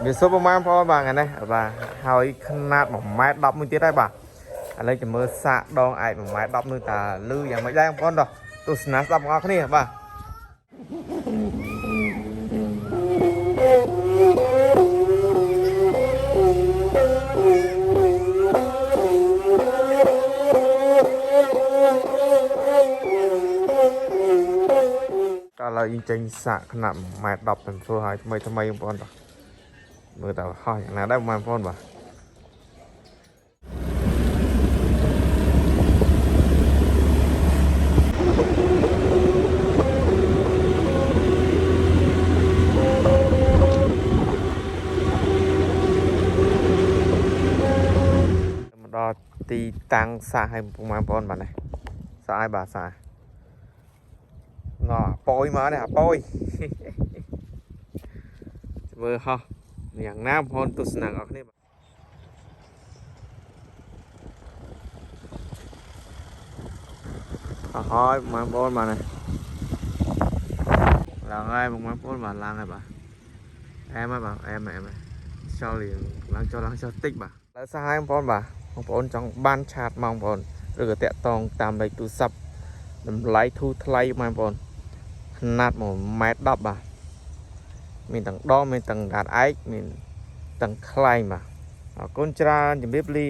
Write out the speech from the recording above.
វាសុបប្រហែលផងបាទថ្ងៃនេះបាទហើយຂະຫນាត1.10 ម៉ែត្រមួយទៀតហើយបាទឥឡូវចាំមើលសាកដងឯក1.10 ម៉ែត្រនោះតើលឺយ៉ាងម៉េចដែរបងប្អូនដោះទស្សនាស្ដាប់បងប្អូនគ្នាបាទឥឡូវយើងចេញសាកຂະຫນាត1.10 ម៉ែត្រទៅធ្វើឲ្យថ្មីបងប្អូនដោះមើលតើហោះយ៉ាងណាដែរបងប្អូនបាទដល់ទីតាំងសាឲ្យបងប្អូនបាទនេះសាឲ្យបាទសាងអប៉យមកនេះអប៉យមើលហោះយ៉ាងណាបងប្អូនទស្សនាអរគ្នាបាទហើយបងប្អូនបាទនេះឡើងហើយបងប្អូនបាទឡើងហើយបាទអែមហើយបាទអែមចូលឡើងចូលតិចបាទលើសាហើយបងប្អូនបាទបងប្អូនចង់បានឆាតមកបងប្អូនឬក៏តាក់ទងតាមលេខទូរស័ព្ទតម្លៃធូរថ្លៃបងប្អូនຂະຫນាត1.10 ម៉ែត្របាទមានទាំងដងមានទាំងកាតឯកមានទាំងខ្លែងបាទអរគុណច្រើនជំរាបលា